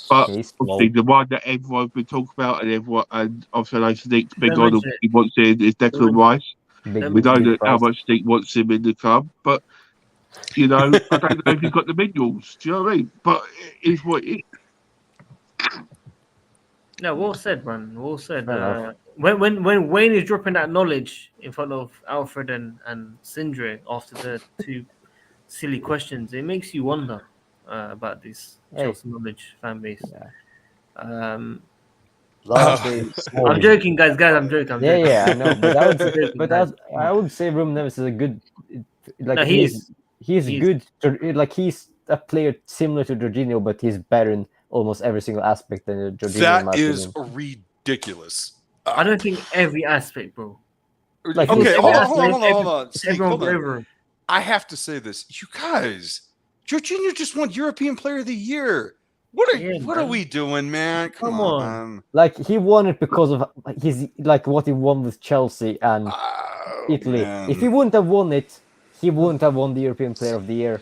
But obviously, the one that everyone's been talking about, and obviously, I know Sneak's big on he wants in is Declan Rice. We know how much Sneak wants him in the club, but I don't know if he's got the minerals. Do you know what I mean? But it's what it is. No, well said, man. Well said. When Wayne is dropping that knowledge in front of Alfred and Sindre after the two silly questions, it makes you wonder about this Chelsea knowledge fan base. Yeah. I'm joking, guys. I'm joking. Yeah, I know. But I would say Ruben Neves is a good. He's good. He's a player similar to Jorginho, but he's better in almost every single aspect than Jorginho. That is ridiculous. I don't think every aspect, bro. Okay, hold on. Everyone. I have to say this, you guys. Jorginho just won European Player of the Year. What are we doing, man? Come on. He won it because of his what he won with Chelsea and Italy. Man. If he wouldn't have won it, he wouldn't have won the European Player of the Year.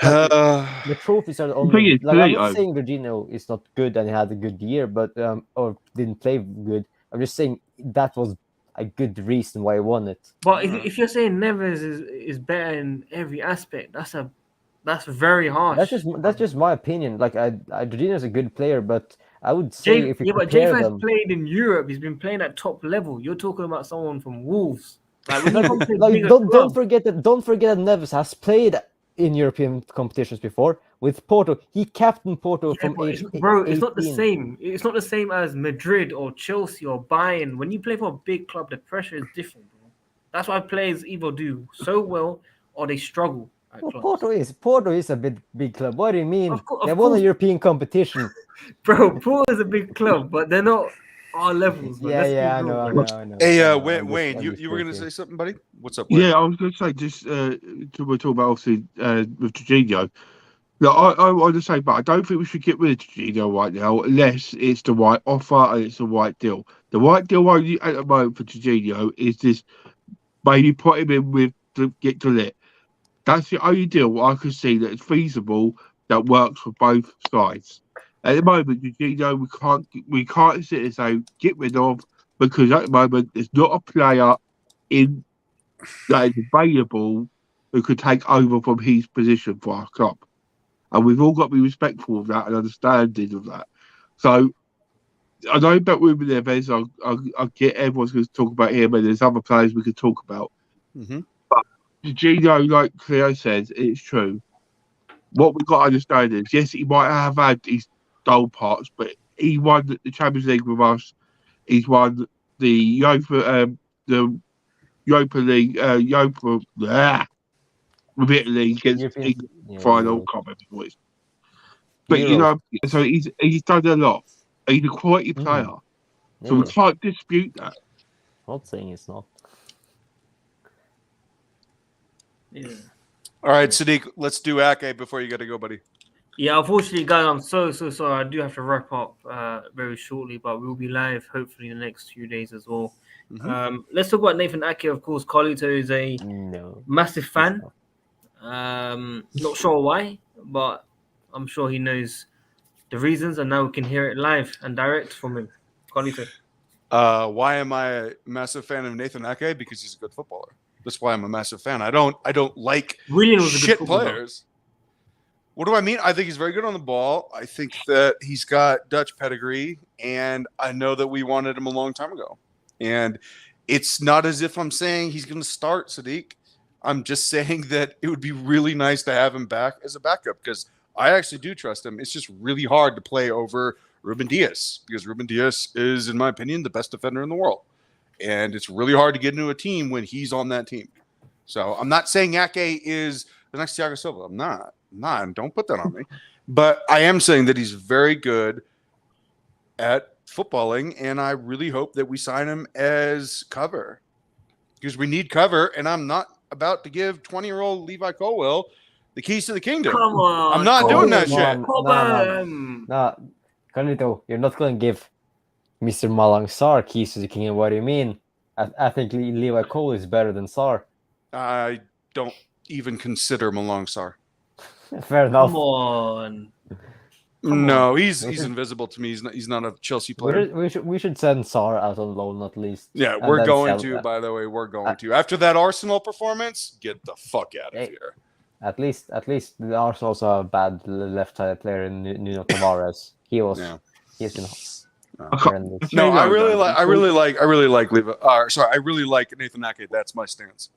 The trophies are the only. I'm not saying Jorginho is not good and he had a good year, but or didn't play good. I'm just saying that was a good reason why he won it. But if you're saying Neves is better in every aspect, that's very harsh. That's just my opinion. Jorginho is a good player, but I would say but J-Fan's played in Europe. He's been playing at top level. You're talking about someone from Wolves. Don't forget that Neves has played in European competitions before with Porto. He captained Porto from age 18. It's not the same. It's not the same as Madrid or Chelsea or Bayern. When you play for a big club, the pressure is different, bro. That's why players either do so well or they struggle. Porto is a big club. What do you mean? They won a European competition. Bro, Porto is a big club, but they're not our levels. Yeah, I know. Hey, Wayne, you were going to say something, buddy? What's up, Wayne? Yeah, I was going to say, just we're talking about, obviously, with Jorginho. No, I want to say, but I don't think we should get rid of Jorginho right now unless it's the right offer and it's the right deal. The right deal only at the moment for Jorginho is this, maybe put him in with get to lit. That's the only deal I can see that is feasible, that works for both sides. At the moment, Jorginho, we can't sit and say get rid of, because at the moment there's not a player in that is available who could take over from his position for our club, and we've all got to be respectful of that and understanding of that. So I know about Ruben Neves. I get everyone's going to talk about him, and there's other players we could talk about. Mm-hmm. But Jorginho, like Cleo says, it's true. What we've got to understand is, yes, he might have had his dull parts, but he won the Champions League with us. He's won the Europa League, with Italy against the final. Can't remember what it's. But so he's done a lot. He's a quality player, so we can't dispute that. Not saying it's not. Yeah. All right, Sadiq, let's do Ake before you got to go, buddy. Yeah, unfortunately, guys, I'm so sorry. I do have to wrap up very shortly, but we'll be live hopefully in the next few days as well. Mm-hmm. Let's talk about Nathan Ake. Of course, Carlito is a massive fan. Not sure why, but I'm sure he knows the reasons, and now we can hear it live and direct from him. Carlito. Why am I a massive fan of Nathan Ake? Because he's a good footballer. That's why I'm a massive fan. I don't like Willian was a shit good players. What do I mean? I think he's very good on the ball. I think that he's got Dutch pedigree, and I know that we wanted him a long time ago. And it's not as if I'm saying he's going to start, Sadiq. I'm just saying that it would be really nice to have him back as a backup because I actually do trust him. It's just really hard to play over Ruben Diaz because Ruben Diaz is, in my opinion, the best defender in the world. And it's really hard to get into a team when he's on that team. So I'm not saying Ake is the next Thiago Silva. I'm not. Don't put that on me. But I am saying that he's very good at footballing, and I really hope that we sign him as cover because we need cover, and I'm not about to give 20-year-old Levi Colwell the keys to the kingdom. Come on. I'm not doing that shit. No, Carlito, you're not going to give Mr. Malang Sarr keys to the kingdom. What do you mean? I think Levi Cole is better than Sarr. I don't even consider Malang Sarr. Fair enough. Come on. No, he's invisible to me. He's not a Chelsea player. We should send Sarr out on loan at least. Yeah, we're going to. By the way, we're going to. After that Arsenal performance, get the fuck out of here. At least the Arsenal's a bad left-sided player in Nuno Tavares. He's been. No, I really like Levi. I really like Nathan Ake. That's my stance.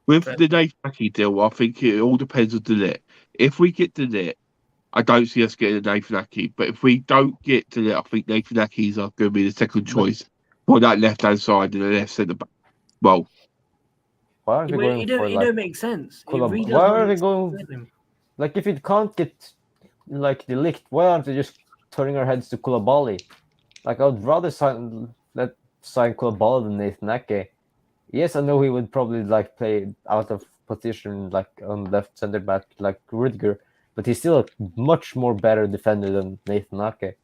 With the Nathan Ake deal, I think it all depends on Ligt. If we get Ligt, I don't see us getting a Nathan Ake. But if we don't get Ligt, I think Nathan Ake is going to be the second choice for that left-hand side and the left centre back. Well, why aren't we going for it don't make sense. Why are they going? Like, if it can't get like the Ligt, why aren't they just turning our heads to Koulibaly? Like, I would rather sign Koulibaly than Nathan Ake. Yes, I know he would probably like play out of position, like on left center back, like Rudiger, but he's still a much more better defender than Nathan Ake.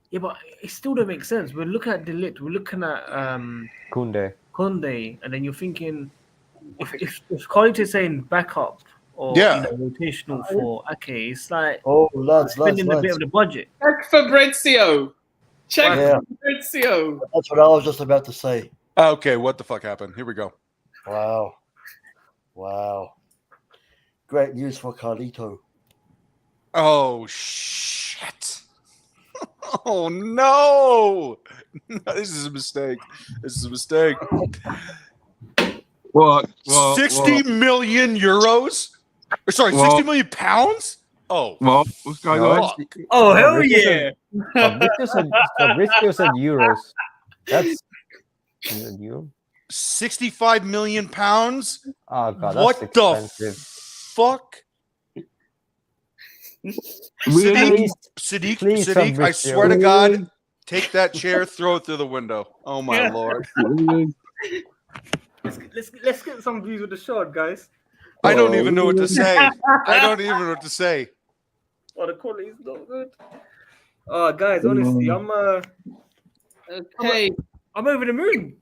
Yeah, but it still don't make sense. We're looking at De Ligt, we're looking at Koundé, and then you're thinking if Carlito is saying backup or rotational for Ake, it's like lads, spending a bit of the budget. Check Fabrizio. Fabrizio. That's what I was just about to say. Okay, what the fuck happened? Here we go. Wow. Great news for Carlito. Oh, shit. Oh, no. This is a mistake. What? 60 million euros? Sorry, 60 million pounds? Oh. What? What's going on? Oh, hell yeah. Fabrizio said euros. That's euro. 65 million pounds? Oh, God. What the fuck? Sadiq, I swear to God, take that chair, throw it through the window. Oh, my Lord. Let's get some views with the shot, guys. I don't even know what to say. Oh, the quality is not good. Oh, guys, honestly, I'm over the moon.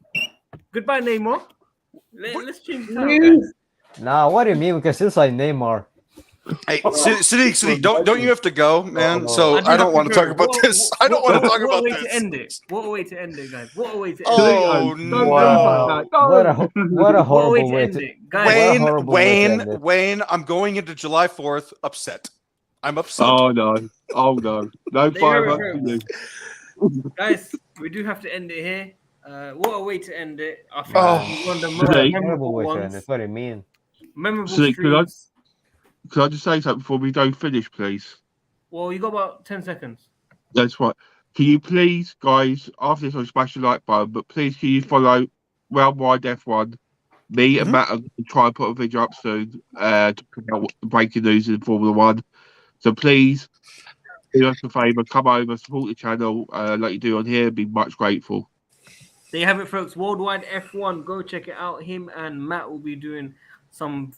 Goodbye, Neymar. Let's change time, guys. Nah, what do you mean? We can still sign Neymar. Hey, Sadiq, don't you have to go, man? So I don't want to talk about this. I don't want to talk about this. What a way to end it, guys. What a way to end it. Oh, no. What a horrible way to end it. Wayne, I'm going into July 4th upset. I'm upset. Oh, no. No fire. Guys, we do have to end it here. What a way to end it. I think one of the most memorable ones. That's what I mean. Memorable streams. Could I just say something before we don't finish, please? Well, you got about 10 seconds. That's right. Can you please, guys, after this, I'll smash the like button, but please can you follow Worldwide F1? Me and Matt are going to try and put a video up soon to put out the breaking news in Formula 1. So please, do us a favour, come over, support the channel like you do on here, be much grateful. There you have it, folks. Worldwide F1. Go check it out. Him and Matt will be doing some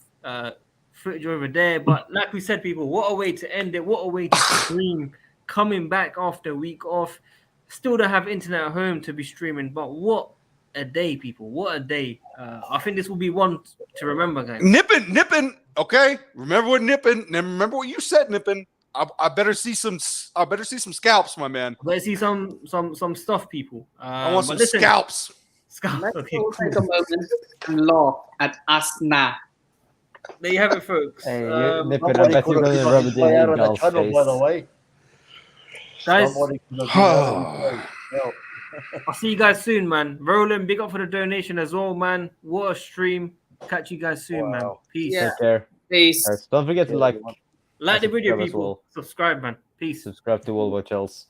footage over there. But like we said, people, what a way to end it. What a way to stream. Coming back after a week off. Still don't have internet at home to be streaming. But what a day, people. What a day. I think this will be one to remember, guys. Nippin'. Okay. Remember what you said, Nippin'. I better see some scalps, my man. I better see some stuff, people. I want some scalps. Okay, Let's all take a moment and laugh at us now. There you have it, folks. Hey, you nip it. I Somebody bet could you're have gonna put rub his it way in out of the Gal's channel, face. by the way. Guys, Somebody could have been out of his way. Well, I'll see you guys soon, man. Roland, big up for the donation as well, man. What a stream. Catch you guys soon, man. Wow. Peace. Yeah. Take care. Peace. Guys, don't forget to Yeah, like everyone. Like the video, subscribe as people. well. Subscribe, man. Peace. Subscribe to WorldWideChels.